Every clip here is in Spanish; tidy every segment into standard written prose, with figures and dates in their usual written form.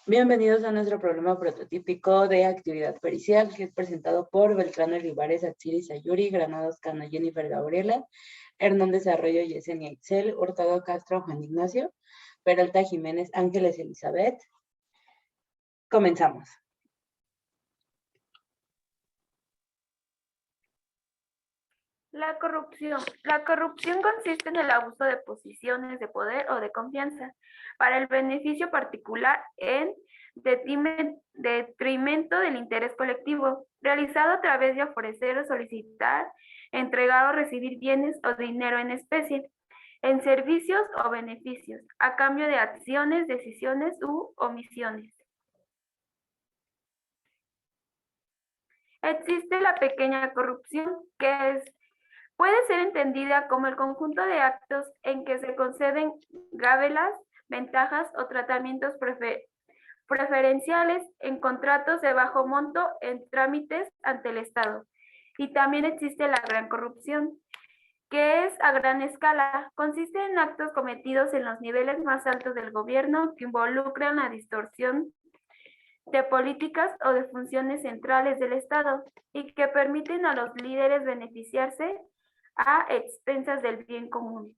Bienvenidos a nuestro programa prototípico de actividad pericial, que es presentado por Beltrán Olivares, Atsiri Sayuri, Granados Cano, Jennifer Gabriela, Hernández Arroyo, Yesenia Itzel, Hurtado Castro, Juan Ignacio, Peralta Jiménez, Ángeles Elizabeth. Comenzamos. La corrupción. La corrupción consiste en el abuso de posiciones de poder o de confianza para el beneficio particular en detrimento del interés colectivo, realizado a través de ofrecer o solicitar, entregar o recibir bienes o dinero en especie, en servicios o beneficios, a cambio de acciones, decisiones u omisiones. Existe la pequeña corrupción, que puede ser entendida como el conjunto de actos en que se conceden gabelas, ventajas o tratamientos preferenciales en contratos de bajo monto en trámites ante el Estado. Y también existe la gran corrupción, que es a gran escala. Consiste en actos cometidos en los niveles más altos del gobierno que involucran la distorsión de políticas o de funciones centrales del Estado y que permiten a los líderes beneficiarse a expensas del bien común.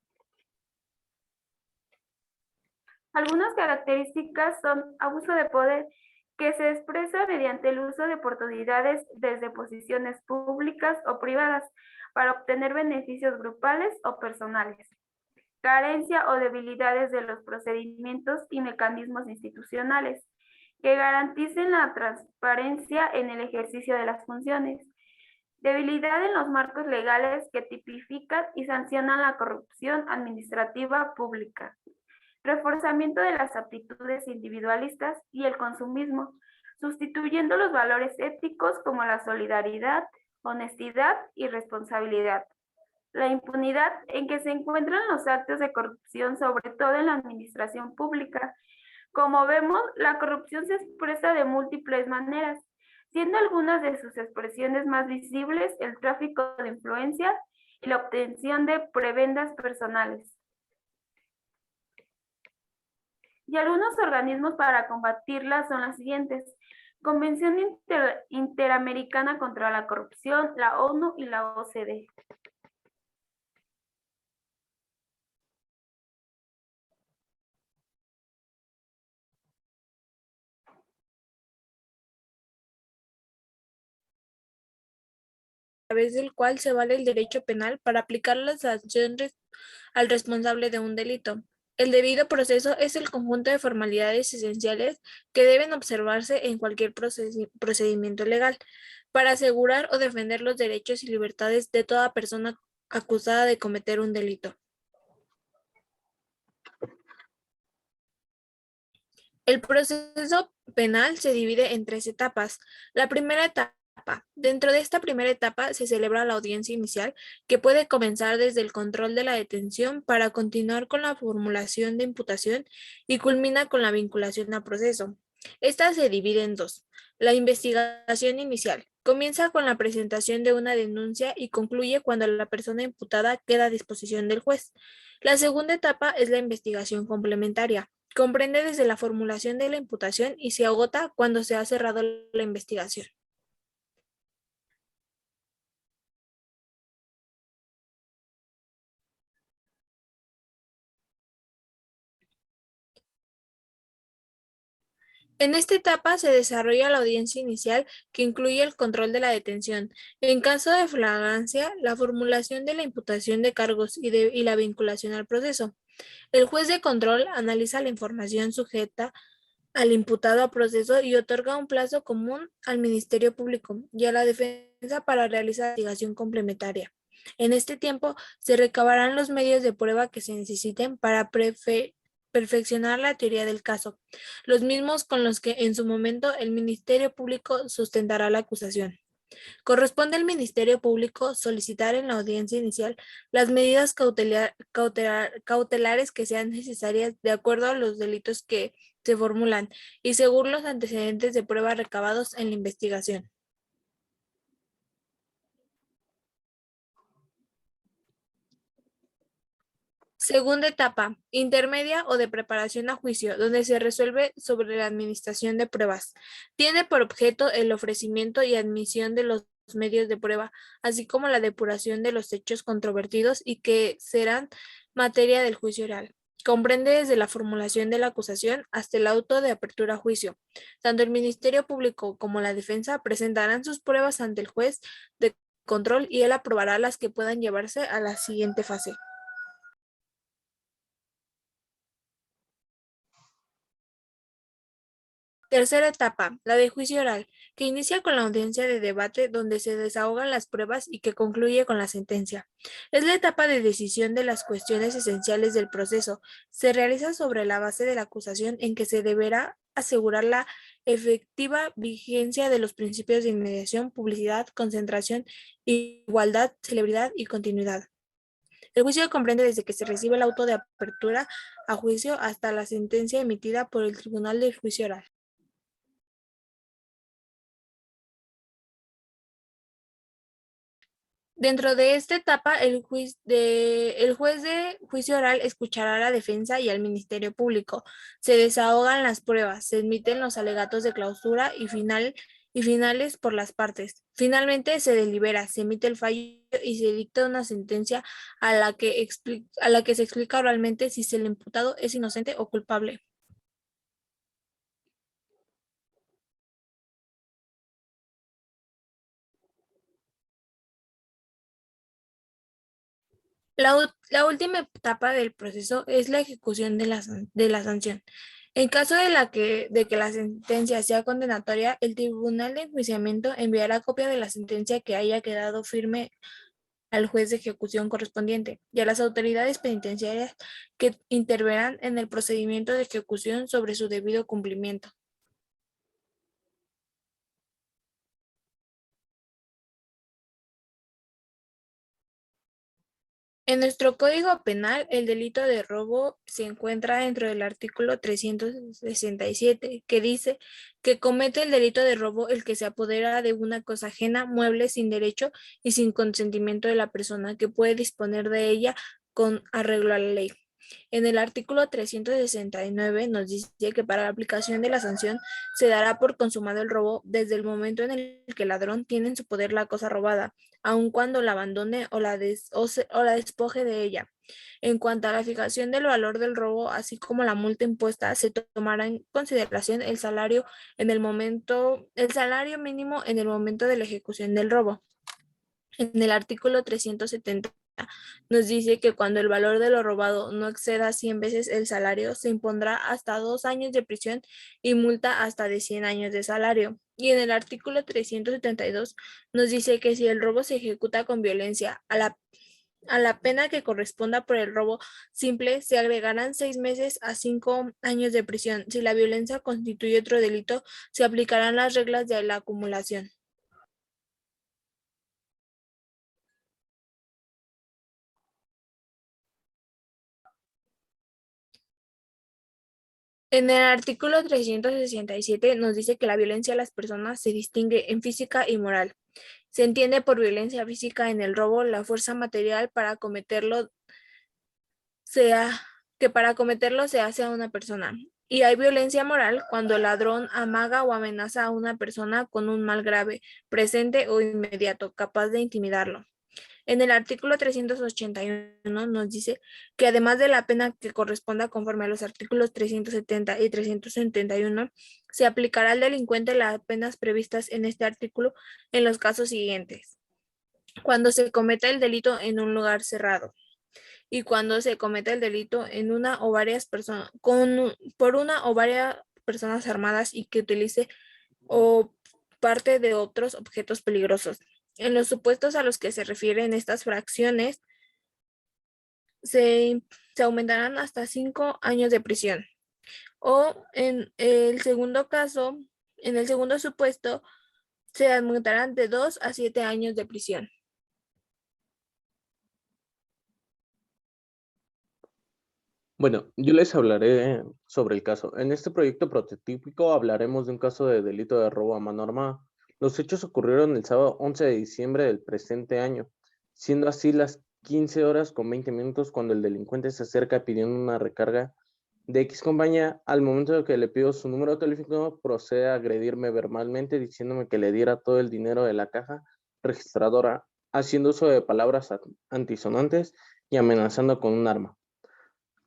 Algunas características son abuso de poder, que se expresa mediante el uso de oportunidades desde posiciones públicas o privadas para obtener beneficios grupales o personales. Carencia o debilidades de los procedimientos y mecanismos institucionales que garanticen la transparencia en el ejercicio de las funciones. Debilidad en los marcos legales que tipifican y sancionan la corrupción administrativa pública. Reforzamiento de las aptitudes individualistas y el consumismo, sustituyendo los valores éticos como la solidaridad, honestidad y responsabilidad. La impunidad en que se encuentran los actos de corrupción, sobre todo en la administración pública. Como vemos, la corrupción se expresa de múltiples maneras, siendo algunas de sus expresiones más visibles el tráfico de influencia y la obtención de prebendas personales. Y algunos organismos para combatirla son las siguientes: Convención Interamericana contra la Corrupción, la ONU y la OCDE. A través del cual se vale el derecho penal para aplicar las sanciones al responsable de un delito. El debido proceso es el conjunto de formalidades esenciales que deben observarse en cualquier procedimiento legal para asegurar o defender los derechos y libertades de toda persona acusada de cometer un delito. El proceso penal se divide en 3 etapas. La primera etapa. Dentro de esta primera etapa se celebra la audiencia inicial, que puede comenzar desde el control de la detención para continuar con la formulación de imputación y culmina con la vinculación a proceso. Esta se divide en 2. La investigación inicial comienza con la presentación de una denuncia y concluye cuando la persona imputada queda a disposición del juez. La segunda etapa es la investigación complementaria. Comprende desde la formulación de la imputación y se agota cuando se ha cerrado la investigación. En esta etapa se desarrolla la audiencia inicial, que incluye el control de la detención. En caso de flagrancia, la formulación de la imputación de cargos y la vinculación al proceso. El juez de control analiza la información sujeta al imputado a proceso y otorga un plazo común al Ministerio Público y a la defensa para realizar la investigación complementaria. En este tiempo se recabarán los medios de prueba que se necesiten para perfeccionar la teoría del caso, los mismos con los que en su momento el Ministerio Público sustentará la acusación. Corresponde al Ministerio Público solicitar en la audiencia inicial las medidas cautelares que sean necesarias de acuerdo a los delitos que se formulan y según los antecedentes de prueba recabados en la investigación. Segunda etapa, intermedia o de preparación a juicio, donde se resuelve sobre la administración de pruebas. Tiene por objeto el ofrecimiento y admisión de los medios de prueba, así como la depuración de los hechos controvertidos y que serán materia del juicio oral. Comprende desde la formulación de la acusación hasta el auto de apertura a juicio. Tanto el Ministerio Público como la defensa presentarán sus pruebas ante el juez de control y él aprobará las que puedan llevarse a la siguiente fase. Tercera etapa, la de juicio oral, que inicia con la audiencia de debate donde se desahogan las pruebas y que concluye con la sentencia. Es la etapa de decisión de las cuestiones esenciales del proceso. Se realiza sobre la base de la acusación en que se deberá asegurar la efectiva vigencia de los principios de inmediación, publicidad, concentración, igualdad, celebridad y continuidad. El juicio comprende desde que se recibe el auto de apertura a juicio hasta la sentencia emitida por el Tribunal del Juicio Oral. Dentro de esta etapa, el juez de juicio oral escuchará a la defensa y al Ministerio Público. Se desahogan las pruebas, se emiten los alegatos de clausura y finales por las partes. Finalmente se delibera, se emite el fallo y se dicta una sentencia a la que se explica oralmente si el imputado es inocente o culpable. La última etapa del proceso es la ejecución de la sanción. En caso de que la sentencia sea condenatoria, el tribunal de enjuiciamiento enviará copia de la sentencia que haya quedado firme al juez de ejecución correspondiente y a las autoridades penitenciarias que interverán en el procedimiento de ejecución sobre su debido cumplimiento. En nuestro Código Penal, el delito de robo se encuentra dentro del artículo 367, que dice que comete el delito de robo el que se apodera de una cosa ajena, mueble, sin derecho y sin consentimiento de la persona que puede disponer de ella con arreglo a la ley. En el artículo 369 nos dice que para la aplicación de la sanción se dará por consumado el robo desde el momento en el que el ladrón tiene en su poder la cosa robada, aun cuando la abandone o la despoje de ella. En cuanto a la fijación del valor del robo, así como la multa impuesta, se tomará en consideración el salario mínimo en el momento de la ejecución del robo. En el artículo 370 nos dice que cuando el valor de lo robado no exceda 100 veces el salario, se impondrá hasta 2 años de prisión y multa hasta de 100 años de salario. Y en el artículo 372 nos dice que si el robo se ejecuta con violencia, a la pena que corresponda por el robo simple se agregarán 6 meses a 5 años de prisión. Si la violencia constituye otro delito, se aplicarán las reglas de la acumulación. En el artículo 367 nos dice que la violencia a las personas se distingue en física y moral. Se entiende por violencia física en el robo la fuerza material para cometerlo se hace a una persona. Y hay violencia moral cuando el ladrón amaga o amenaza a una persona con un mal grave, presente o inmediato, capaz de intimidarlo. En el artículo 381 nos dice que además de la pena que corresponda conforme a los artículos 370 y 371, se aplicará al delincuente las penas previstas en este artículo en los casos siguientes. Cuando se cometa el delito en un lugar cerrado y cuando se cometa el delito en una o varias personas, por una o varias personas armadas y que utilice o parte de otros objetos peligrosos. En los supuestos a los que se refieren estas fracciones, se aumentarán hasta 5 años de prisión. O en el segundo caso, en el segundo supuesto, se aumentarán de 2 a 7 años de prisión. Bueno, yo les hablaré sobre el caso. En este proyecto prototípico hablaremos de un caso de delito de robo a mano armada. Los hechos ocurrieron el sábado 11 de diciembre del presente año, siendo así las 15 horas con 20 minutos cuando el delincuente se acerca pidiendo una recarga de X compañía. Al momento de que le pido su número telefónico, procede a agredirme verbalmente diciéndome que le diera todo el dinero de la caja registradora, haciendo uso de palabras antisonantes y amenazando con un arma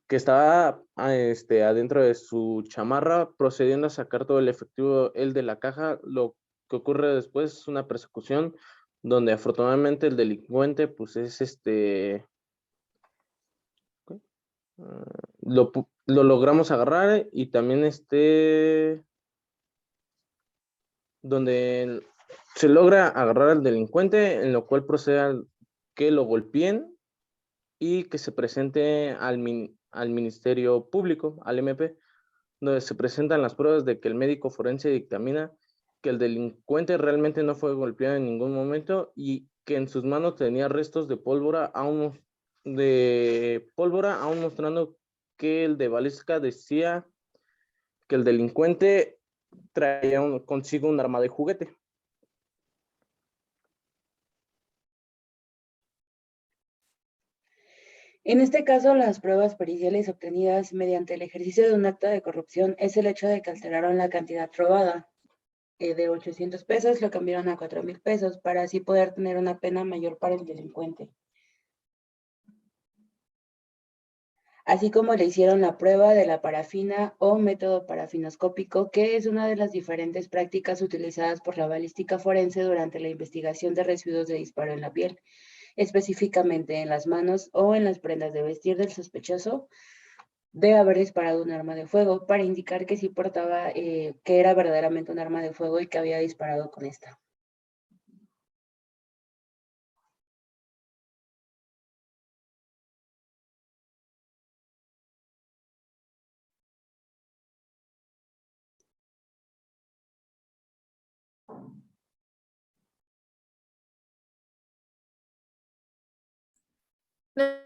que estaba adentro de su chamarra, procediendo a sacar todo el efectivo él de la caja. Lo que ocurre después es una persecución donde afortunadamente el delincuente pues es lo logramos agarrar, y también donde se logra agarrar al delincuente, en lo cual procede a que lo golpeen y que se presente al Ministerio Público, al MP, donde se presentan las pruebas de que el médico forense dictamina que el delincuente realmente no fue golpeado en ningún momento y que en sus manos tenía restos de pólvora, aún mostrando que el de balística decía que el delincuente traía consigo un arma de juguete. En este caso, las pruebas periciales obtenidas mediante el ejercicio de un acto de corrupción es el hecho de que alteraron la cantidad robada. De 800 pesos lo cambiaron a 4,000 pesos para así poder tener una pena mayor para el delincuente. Así como le hicieron la prueba de la parafina o método parafinoscópico, que es una de las diferentes prácticas utilizadas por la balística forense durante la investigación de residuos de disparo en la piel, específicamente en las manos o en las prendas de vestir del sospechoso de haber disparado un arma de fuego, para indicar que sí portaba, que era verdaderamente un arma de fuego y que había disparado con esta.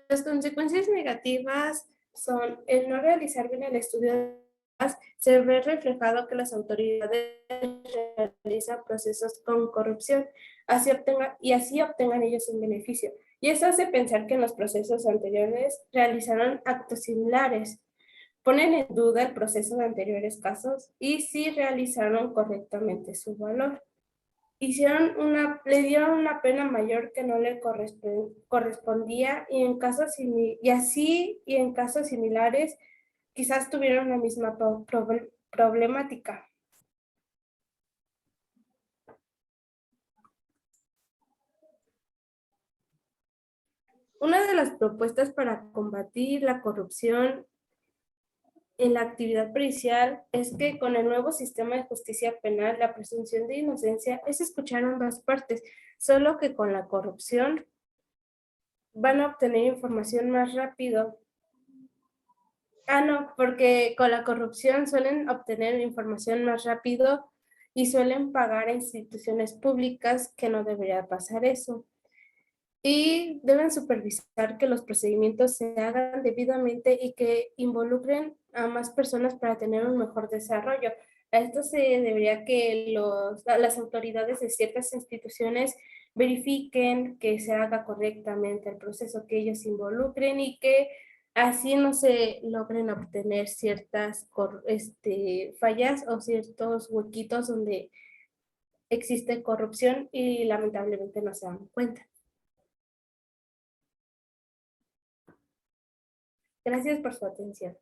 Las consecuencias negativas son el no realizar bien el estudio. Se ve reflejado que las autoridades realizan procesos con corrupción así obtengan ellos un beneficio. Y eso hace pensar que en los procesos anteriores realizaron actos similares. Ponen en duda el proceso de anteriores casos y si realizaron correctamente su valor. Le dieron una pena mayor que no le correspondía, y en casos similares quizás tuvieron la misma problemática. Una de las propuestas para combatir la corrupción en la actividad pericial es que con el nuevo sistema de justicia penal, la presunción de inocencia es escuchar ambas partes, solo que con la corrupción van a obtener información más rápido. No, porque con la corrupción suelen obtener información más rápido y suelen pagar a instituciones públicas, que no debería pasar eso. Y deben supervisar que los procedimientos se hagan debidamente y que involucren a más personas para tener un mejor desarrollo. A esto se debería que las autoridades de ciertas instituciones verifiquen que se haga correctamente el proceso, que ellos se involucren y que así no se logren obtener ciertas fallas o ciertos huequitos donde existe corrupción y lamentablemente no se dan cuenta. Gracias por su atención.